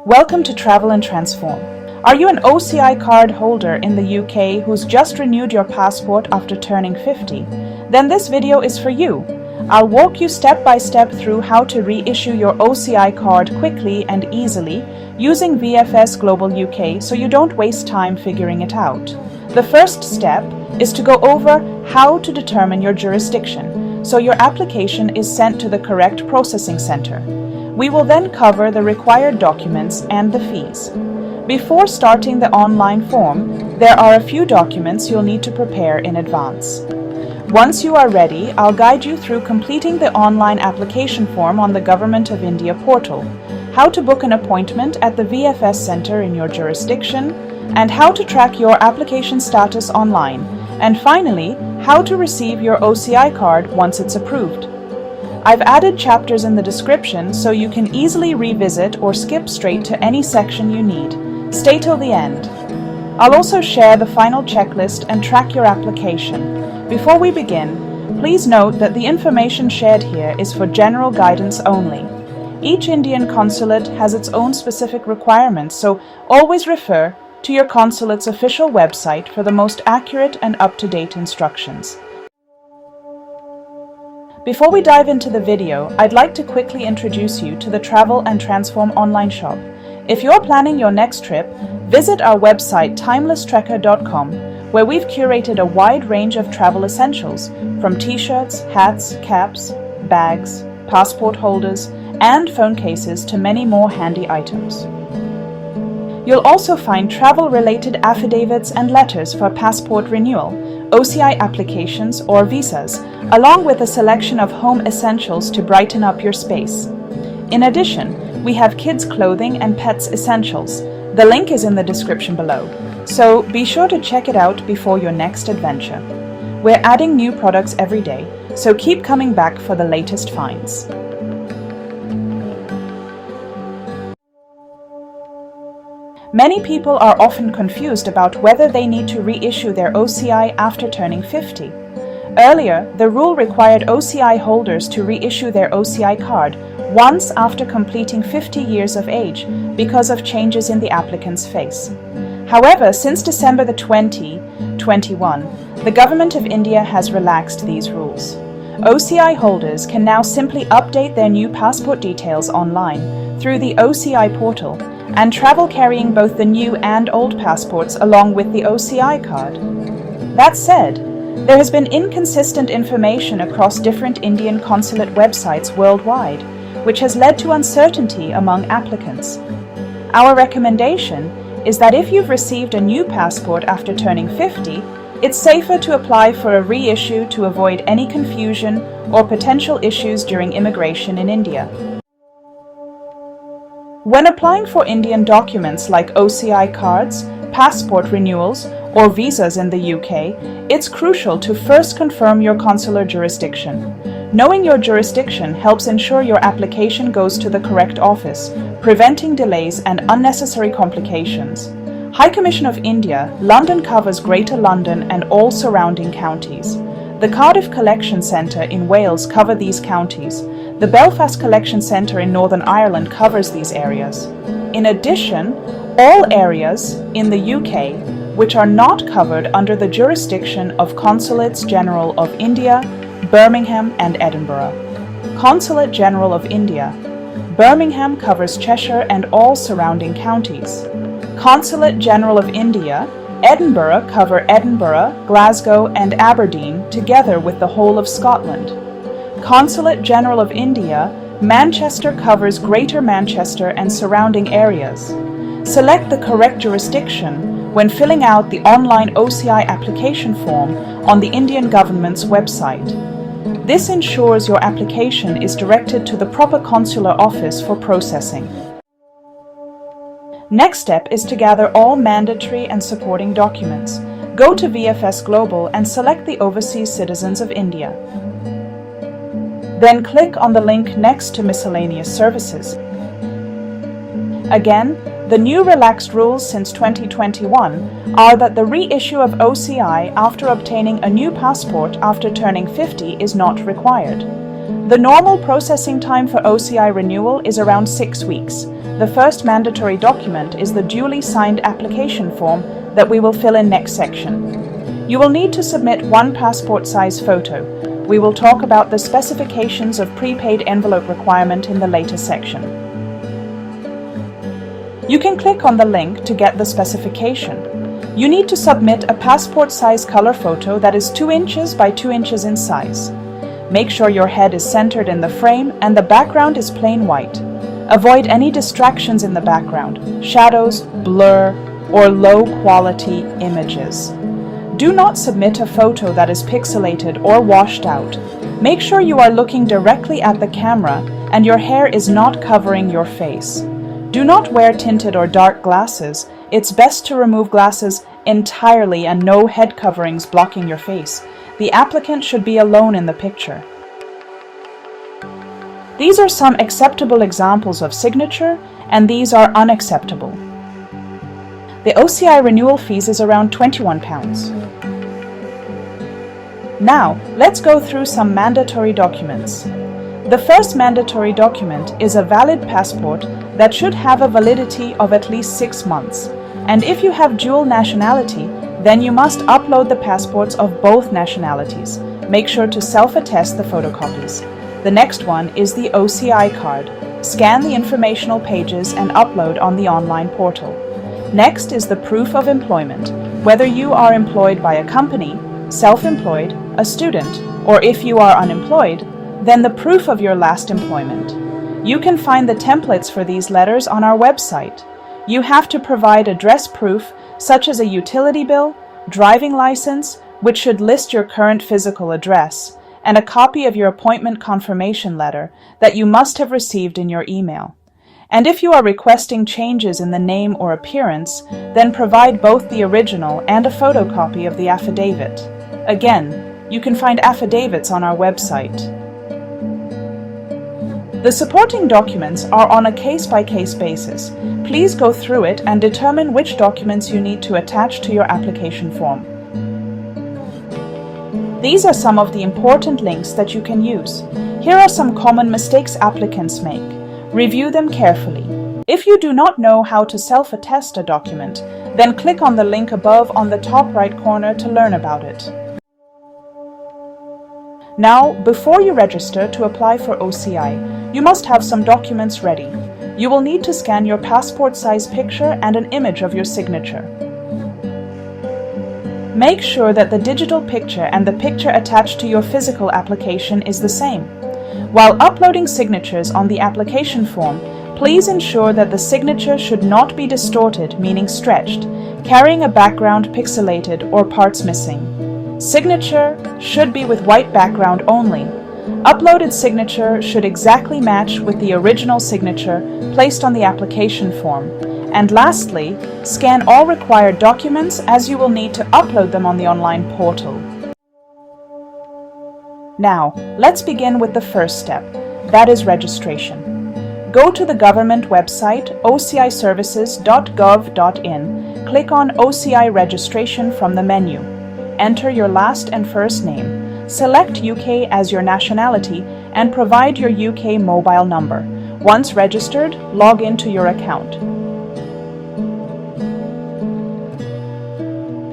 Welcome to Travel and Transform. Are you an OCI card holder in the UK who's just renewed your passport after turning 50? Then this video is for you. I'll walk you step by step through how to reissue your OCI card quickly and easily using VFS Global UK so you don't waste time figuring it out. The first step is to go over how to determine your jurisdiction so your application is sent to the correct processing center. We will then cover the required documents and the fees. Before starting the online form, there are a few documents you'll need to prepare in advance. Once you are ready, I'll guide you through completing the online application form on the Government of India portal, how to book an appointment at the VFS Centre in your jurisdiction, and how to track your application status online, and finally, how to receive your OCI card once it's approved. I've added chapters in the description so you can easily revisit or skip straight to any section you need. Stay till the end. I'll also share the final checklist and track your application. Before we begin, please note that the information shared here is for general guidance only. Each Indian consulate has its own specific requirements, so always refer to your consulate's official website for the most accurate and up-to-date instructions. Before we dive into the video, I'd like to quickly introduce you to the Travel and Transform online shop. If you're planning your next trip, visit our website timelesstrekker.com, where we've curated a wide range of travel essentials, from t-shirts, hats, caps, bags, passport holders, and phone cases to many more handy items. You'll also find travel-related affidavits and letters for passport renewal, OCI applications or visas, along with a selection of home essentials to brighten up your space. In addition, we have kids' clothing and pets essentials. The link is in the description below, so be sure to check it out before your next adventure. We're adding new products every day, so keep coming back for the latest finds. Many people are often confused about whether they need to reissue their OCI after turning 50. Earlier, the rule required OCI holders to reissue their OCI card once after completing 50 years of age because of changes in the applicant's face. However, since December 2021, the Government of India has relaxed these rules. OCI holders can now simply update their new passport details online through the OCI portal and travel carrying both the new and old passports along with the OCI card. That said, there has been inconsistent information across different Indian consulate websites worldwide, which has led to uncertainty among applicants. Our recommendation is that if you've received a new passport after turning 50, it's safer to apply for a reissue to avoid any confusion or potential issues during immigration in India. When applying for Indian documents like OCI cards, passport renewals, or visas in the UK, it's crucial to first confirm your consular jurisdiction. Knowing your jurisdiction helps ensure your application goes to the correct office, preventing delays and unnecessary complications. High Commission of India, London covers Greater London and all surrounding counties. The Cardiff Collection Centre in Wales covers these counties. The Belfast Collection Centre in Northern Ireland covers these areas. In addition, all areas in the UK which are not covered under the jurisdiction of Consulates General of India, Birmingham and Edinburgh. Consulate General of India, Birmingham covers Cheshire and all surrounding counties. Consulate General of India, Edinburgh cover Edinburgh, Glasgow and Aberdeen together with the whole of Scotland. Consulate General of India, Manchester covers Greater Manchester and surrounding areas. Select the correct jurisdiction when filling out the online OCI application form on the Indian government's website. This ensures your application is directed to the proper consular office for processing. Next step is to gather all mandatory and supporting documents. Go to VFS Global and select the Overseas Citizens of India. Then click on the link next to Miscellaneous Services. Again, the new relaxed rules since 2021 are that the reissue of OCI after obtaining a new passport after turning 50 is not required. The normal processing time for OCI renewal is around 6 weeks. The first mandatory document is the duly signed application form that we will fill in next section. You will need to submit one passport size photo. We will talk about the specifications of prepaid envelope requirement in the later section. You can click on the link to get the specification. You need to submit a passport size color photo that is 2 inches by 2 inches in size. Make sure your head is centered in the frame and the background is plain white. Avoid any distractions in the background, shadows, blur, or low-quality images. Do not submit a photo that is pixelated or washed out. Make sure you are looking directly at the camera and your hair is not covering your face. Do not wear tinted or dark glasses. It's best to remove glasses entirely and no head coverings blocking your face. The applicant should be alone in the picture. These are some acceptable examples of signature, and these are unacceptable. The OCI renewal fees is around £21. Now, let's go through some mandatory documents. The first mandatory document is a valid passport that should have a validity of at least 6 months. And if you have dual nationality, then you must upload the passports of both nationalities. Make sure to self-attest the photocopies. The next one is the OCI card. Scan the informational pages and upload on the online portal. Next is the proof of employment, whether you are employed by a company, self-employed, a student, or if you are unemployed, then the proof of your last employment. You can find the templates for these letters on our website. You have to provide address proof such as a utility bill, driving license, which should list your current physical address, and a copy of your appointment confirmation letter that you must have received in your email. And if you are requesting changes in the name or appearance, then provide both the original and a photocopy of the affidavit. Again, you can find affidavits on our website. The supporting documents are on a case-by-case basis. Please go through it and determine which documents you need to attach to your application form. These are some of the important links that you can use. Here are some common mistakes applicants make. Review them carefully. If you do not know how to self-attest a document, then click on the link above on the top right corner to learn about it. Now, before you register to apply for OCI, you must have some documents ready. You will need to scan your passport size picture and an image of your signature. Make sure that the digital picture and the picture attached to your physical application is the same. While uploading signatures on the application form, please ensure that the signature should not be distorted, meaning stretched, carrying a background pixelated or parts missing. Signature should be with white background only. Uploaded signature should exactly match with the original signature placed on the application form. And lastly, scan all required documents as you will need to upload them on the online portal. Now, let's begin with the first step, that is registration. Go to the government website ociservices.gov.in, click on OCI registration from the menu. Enter your last and first name, select UK as your nationality, and provide your UK mobile number. Once registered, log into your account.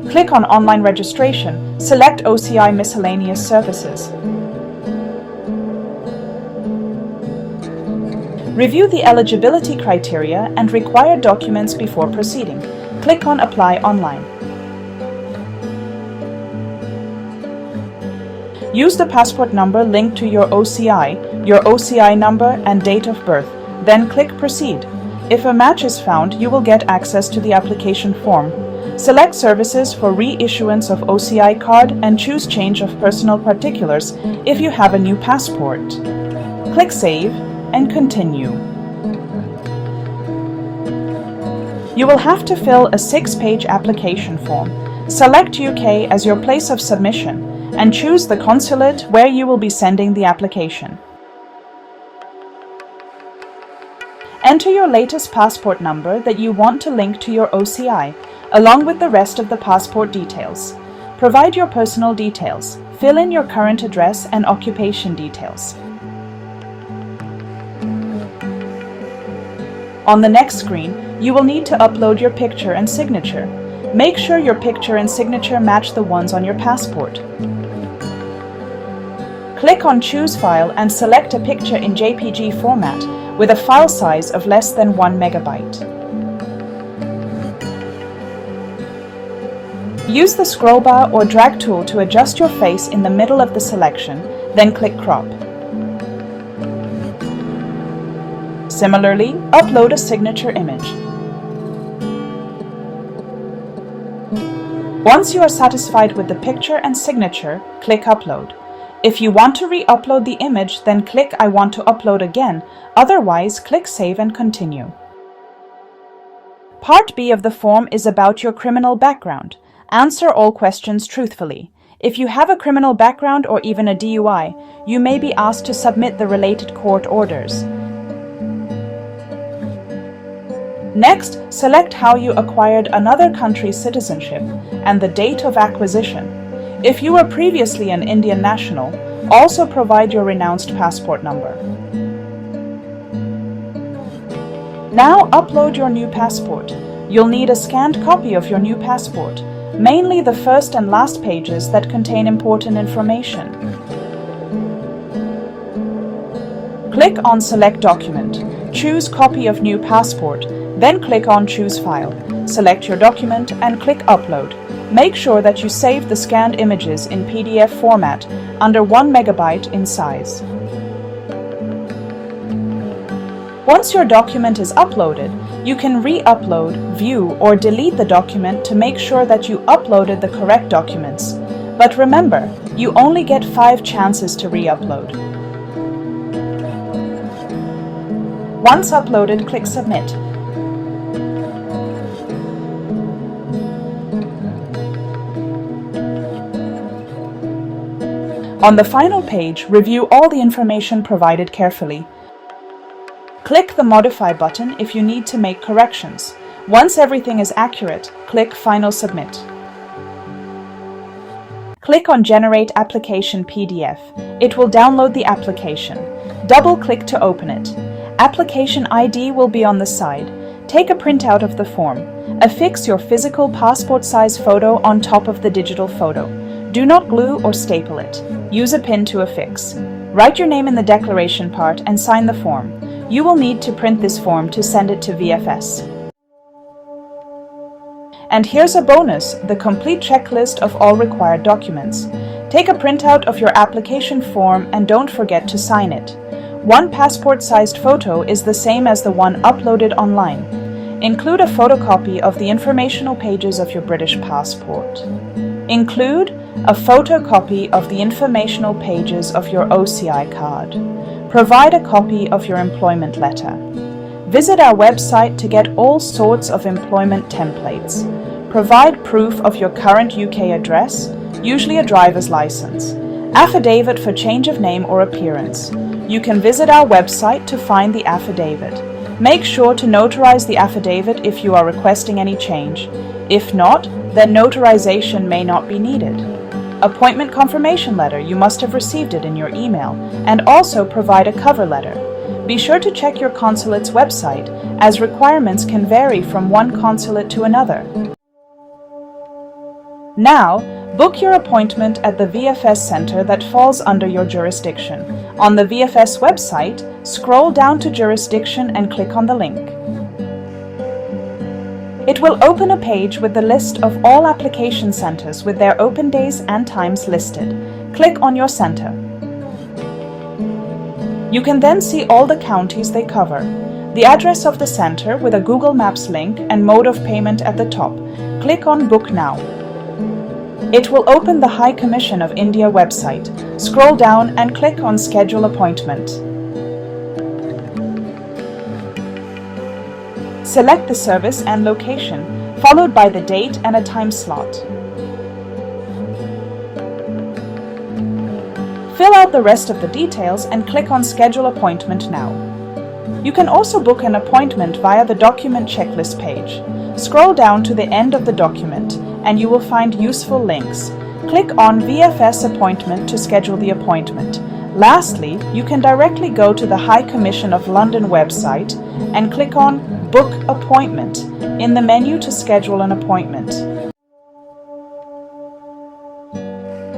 Click on Online Registration, select OCI Miscellaneous Services. Review the eligibility criteria and required documents before proceeding. Click on Apply Online. Use the passport number linked to your OCI number and date of birth, then click Proceed. If a match is found, you will get access to the application form. Select Services for reissuance of OCI card and choose Change of Personal Particulars if you have a new passport. Click Save and Continue. You will have to fill a 6-page application form. Select UK as your place of submission and choose the consulate where you will be sending the application. Enter your latest passport number that you want to link to your OCI, along with the rest of the passport details. Provide your personal details. Fill in your current address and occupation details. On the next screen, you will need to upload your picture and signature. Make sure your picture and signature match the ones on your passport. Click on Choose File and select a picture in JPG format with a file size of less than 1 megabyte. Use the scroll bar or drag tool to adjust your face in the middle of the selection, then click Crop. Similarly, upload a signature image. Once you are satisfied with the picture and signature, click Upload. If you want to re-upload the image, then click I want to upload again, otherwise click Save and continue. Part B of the form is about your criminal background. Answer all questions truthfully. If you have a criminal background or even a DUI, you may be asked to submit the related court orders. Next, select how you acquired another country's citizenship and the date of acquisition. If you were previously an Indian national, also provide your renounced passport number. Now upload your new passport. You'll need a scanned copy of your new passport, mainly the first and last pages that contain important information. Click on Select Document. Choose Copy of New Passport, then click on Choose File. Select your document and click Upload. Make sure that you save the scanned images in PDF format under 1 megabyte in size. Once your document is uploaded, you can re-upload, view, or delete the document to make sure that you uploaded the correct documents. But remember, you only get 5 chances to re-upload. Once uploaded, click Submit. On the final page, review all the information provided carefully. Click the Modify button if you need to make corrections. Once everything is accurate, click Final Submit. Click on Generate Application PDF. It will download the application. Double-click to open it. Application ID will be on the side. Take a printout of the form. Affix your physical passport-size photo on top of the digital photo. Do not glue or staple it. Use a pin to affix. Write your name in the declaration part and sign the form. You will need to print this form to send it to VFS. And here's a bonus, the complete checklist of all required documents. Take a printout of your application form and don't forget to sign it. One passport-sized photo is the same as the one uploaded online. Include a photocopy of the informational pages of your British passport. Include a photocopy of the informational pages of your OCI card. Provide a copy of your employment letter. Visit our website to get all sorts of employment templates. Provide proof of your current UK address, usually a driver's license. Affidavit for change of name or appearance. You can visit our website to find the affidavit. Make sure to notarize the affidavit if you are requesting any change. If not, then notarization may not be needed. Appointment confirmation letter, you must have received it in your email, and also provide a cover letter. Be sure to check your consulate's website, as requirements can vary from one consulate to another. Now, book your appointment at the VFS center that falls under your jurisdiction. On the VFS website, scroll down to Jurisdiction and click on the link. It will open a page with the list of all application centers with their open days and times listed. Click on your center. You can then see all the counties they cover. The address of the center with a Google Maps link and mode of payment at the top. Click on Book Now. It will open the High Commission of India website. Scroll down and click on Schedule Appointment. Select the service and location, followed by the date and a time slot. Fill out the rest of the details and click on Schedule Appointment Now. You can also book an appointment via the document checklist page. Scroll down to the end of the document and you will find useful links. Click on VFS Appointment to schedule the appointment. Lastly, you can directly go to the High Commission of London website and click on Book Appointment in the menu to schedule an appointment.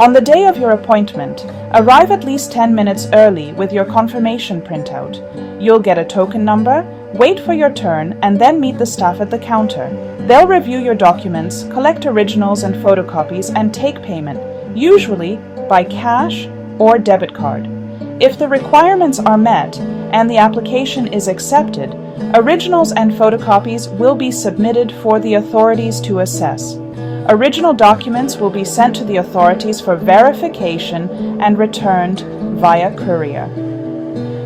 On the day of your appointment, arrive at least 10 minutes early with your confirmation printout. You'll get a token number, wait for your turn, and then meet the staff at the counter. They'll review your documents, collect originals and photocopies, and take payment, usually by cash or debit card. If the requirements are met and the application is accepted, originals and photocopies will be submitted for the authorities to assess. Original documents will be sent to the authorities for verification and returned via courier.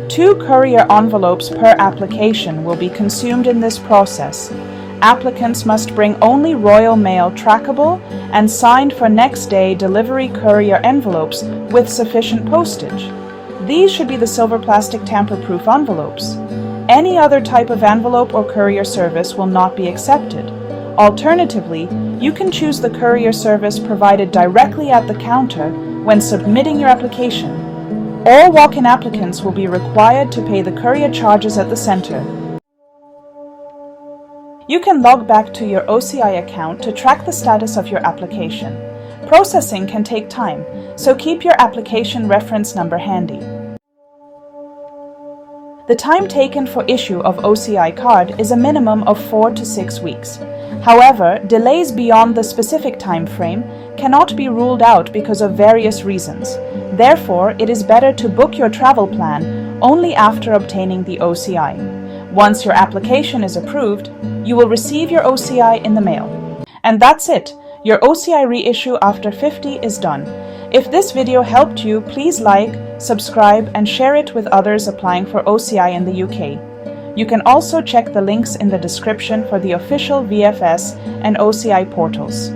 2 courier envelopes per application will be consumed in this process. Applicants must bring only Royal Mail trackable and signed for next day delivery courier envelopes with sufficient postage. These should be the silver plastic tamper-proof envelopes. Any other type of envelope or courier service will not be accepted. Alternatively, you can choose the courier service provided directly at the counter when submitting your application. All walk-in applicants will be required to pay the courier charges at the center. You can log back to your OCI account to track the status of your application. Processing can take time, so keep your application reference number handy. The time taken for issue of OCI card is a minimum of 4 to 6 weeks. However, delays beyond the specific time frame cannot be ruled out because of various reasons. Therefore, it is better to book your travel plan only after obtaining the OCI. Once your application is approved, you will receive your OCI in the mail. And that's it. Your OCI reissue after 50 is done. If this video helped you, please like, subscribe, and share it with others applying for OCI in the UK. You can also check the links in the description for the official VFS and OCI portals.